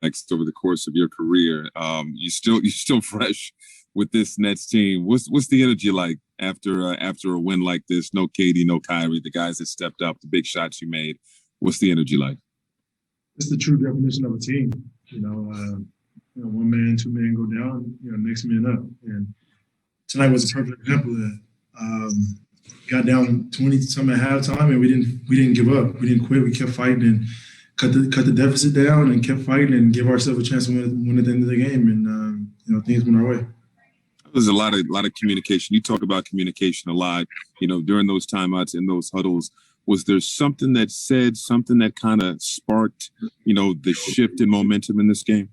quarterbacks over the course of your career. You're still fresh with this Nets team. What's the energy like after a win like this? No Katie, no Kyrie, the guys that stepped up, the big shots you made. What's the energy like? It's the true definition of a team. One man, two men go down, next man up. And tonight was a perfect example of that. Got down 20-something at halftime, and we didn't give up. We didn't quit. We kept fighting and cut the deficit down and kept fighting and give ourselves a chance to win at the end of the game. And things went our way. There's a lot of communication. You talk about communication a lot. During those timeouts in those huddles. Was there something that kind of sparked, the shift in momentum in this game?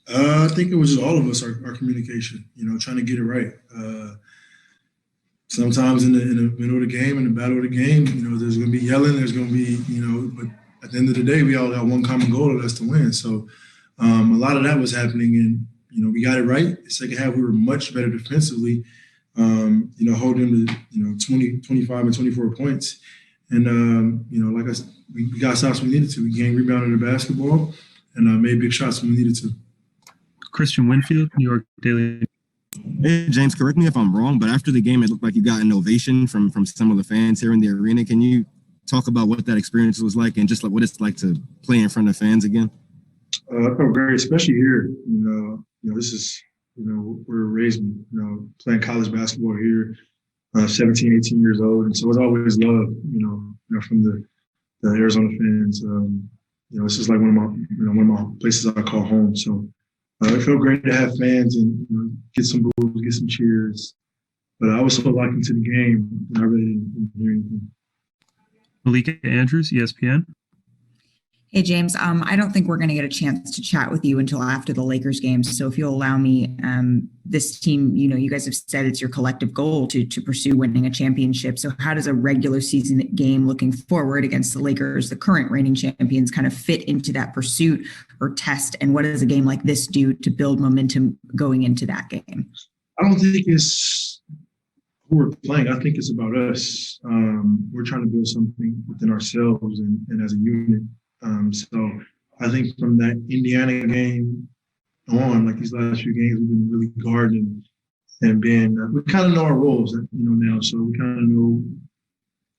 I think it was just all of us, our communication, trying to get it right. Sometimes in the middle of the game, in the battle of the game, there's going to be yelling, there's going to be, but at the end of the day, we all got one common goal, and that's to win. So a lot of that was happening, and, we got it right. The second half, we were much better defensively, holding them to, 20, 25, and 24 points. And, like I said, we got shots when we needed to. We gained rebounded the basketball and made big shots when we needed to. Christian Winfield, New York Daily. Hey, James, correct me if I'm wrong, but after the game, it looked like you got an ovation from some of the fans here in the arena. Can you talk about what that experience was like and just like what it's like to play in front of fans again? I felt great, especially here. This is, where we're raised, playing college basketball here. 17, 18 years old. And so it's always love, from the Arizona fans. This is like one of my places I call home. So it felt great to have fans and get some boos, get some cheers. But I was so locked into the game, I really didn't hear anything. Malika Andrews, ESPN. Hey, James, I don't think we're going to get a chance to chat with you until after the Lakers game. So if you'll allow me, this team, you guys have said it's your collective goal to pursue winning a championship. So how does a regular season game looking forward against the Lakers, the current reigning champions, kind of fit into that pursuit or test? And what does a game like this do to build momentum going into that game? I don't think it's who we're playing. I think it's about us. We're trying to build something within ourselves and as a unit. So I think from that Indiana game on, like these last few games, we've been really guarding and being, we kind of know our roles, now. So we kind of know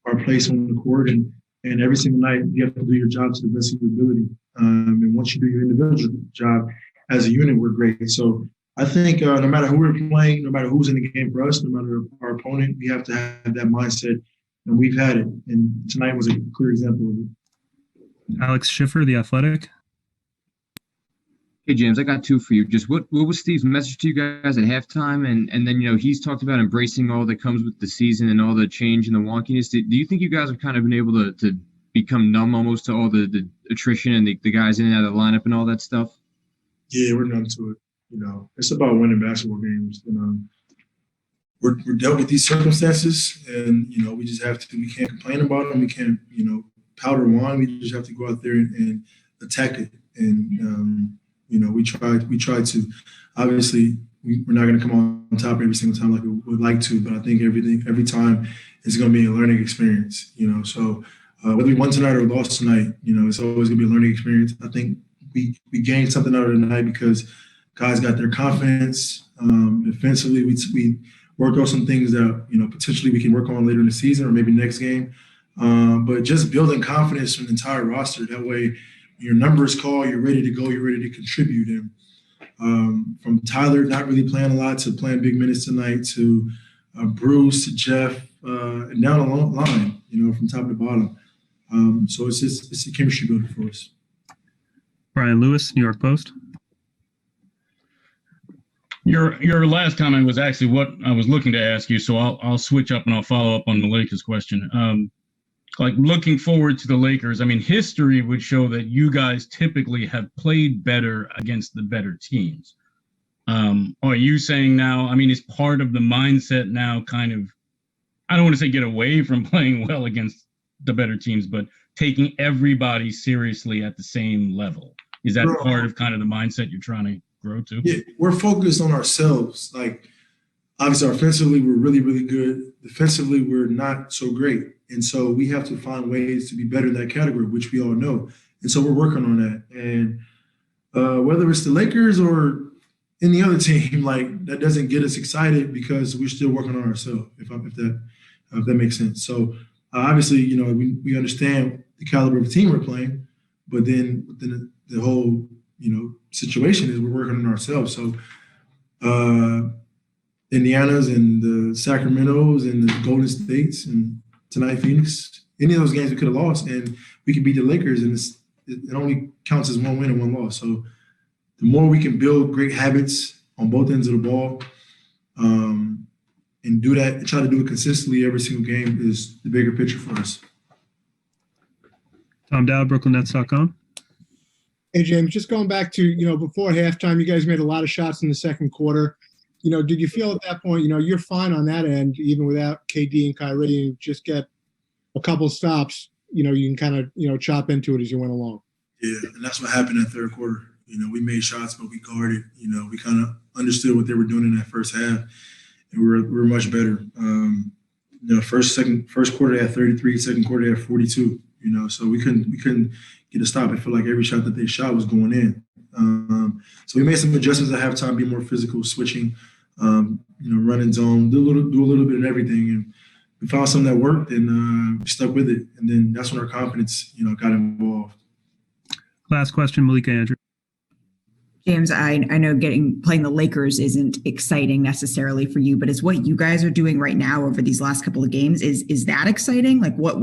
our place on the court and every single night you have to do your job to the best of your ability. And once you do your individual job as a unit, we're great. So I think no matter who we're playing, no matter who's in the game for us, no matter our opponent, we have to have that mindset, and we've had it. And tonight was a clear example of it. Alex Schiffer, The Athletic. Hey, James, I got two for you. Just what was Steve's message to you guys at halftime? And then, he's talked about embracing all that comes with the season and all the change and the wonkiness. Do you think you guys have kind of been able to become numb almost to all the attrition and the guys in and out of the lineup and all that stuff? Yeah, we're numb to it. It's about winning basketball games. We're dealt with these circumstances, and, we just have to, we can't complain about them. We can't, powder wine. We just have to go out there and attack it. And, we tried to, obviously we're not going to come on top every single time like we would like to, but I think every time it's going to be a learning experience, so whether we won tonight or lost tonight, it's always going to be a learning experience. I think we gained something out of the night because guys got their confidence. Defensively, we worked on some things that, potentially we can work on later in the season or maybe next game. But just building confidence from the entire roster. That way, your number is called, you're ready to go, you're ready to contribute. And from Tyler not really playing a lot to playing big minutes tonight to Bruce to Jeff and down the line, from top to bottom. So it's a chemistry builder for us. Brian Lewis, New York Post. Your last comment was actually what I was looking to ask you, so I'll switch up and I'll follow up on the Lakers question. Like looking forward to the Lakers, I mean, history would show that you guys typically have played better against the better teams. Are you saying now, I mean, is part of the mindset now kind of, I don't want to say get away from playing well against the better teams, but taking everybody seriously at the same level? Is that part of kind of the mindset you're trying to grow to? Yeah, we're focused on ourselves. Like, obviously, offensively, we're really, really good. Defensively, we're not so great. And so we have to find ways to be better in that category, which we all know. And so we're working on that. And whether it's the Lakers or any other team, like that doesn't get us excited because we're still working on ourselves. If that makes sense. So obviously, you know, we understand the caliber of team we're playing, but then the whole, you know, situation is we're working on ourselves. So Indiana's and the Sacramento's and the Golden States and tonight Phoenix, any of those games we could have lost, and we could beat the Lakers, and it only counts as one win and one loss. So the more we can build great habits on both ends of the ball, and do that, and try to do it consistently every single game, is the bigger picture for us. Tom Dowd, BrooklynNets.com. Hey, James, just going back to, you know, before halftime, you guys made a lot of shots in the second quarter. You know, did you feel at that point, you know, you're fine on that end, even without KD and Kyrie, you just get a couple stops, you know, you can kind of, you know, chop into it as you went along? Yeah, and that's what happened in the third quarter. You know, we made shots, but we guarded. You know, we kind of understood what they were doing in that first half, and we were much better. You know, first quarter they had 33, second quarter they had 42. You know, so we couldn't get a stop. I feel like every shot that they shot was going in. So we made some adjustments at halftime, be more physical, switching, you know, running zone, do a little bit of everything, and we found something that worked, and we stuck with it. And then that's when our confidence, you know, got involved. Last question, Malika Andrews. James, I know playing the Lakers isn't exciting necessarily for you, but is what you guys are doing right now over these last couple of games, is that exciting? Like what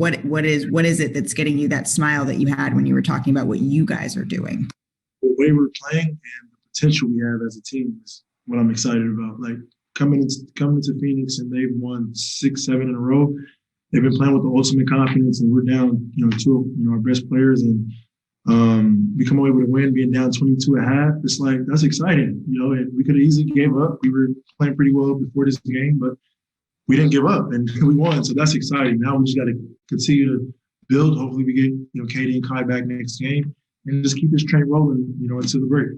is it that's getting you that smile that you had when you were talking about what you guys are doing? The way we're playing and the potential we have as a team is what I'm excited about. Like coming into Phoenix, and they've won 6, 7 in a row. They've been playing with the ultimate confidence, and we're down, you know, two of, you know, our best players, and we come away with a win, being down 22 at half. It's like, that's exciting, you know, and we could have easily gave up. We were playing pretty well before this game, but we didn't give up, and we won. So that's exciting. Now we just got to continue to build. Hopefully we get, you know, KD and Kai back next game, and just keep this train rolling, you know, until the break.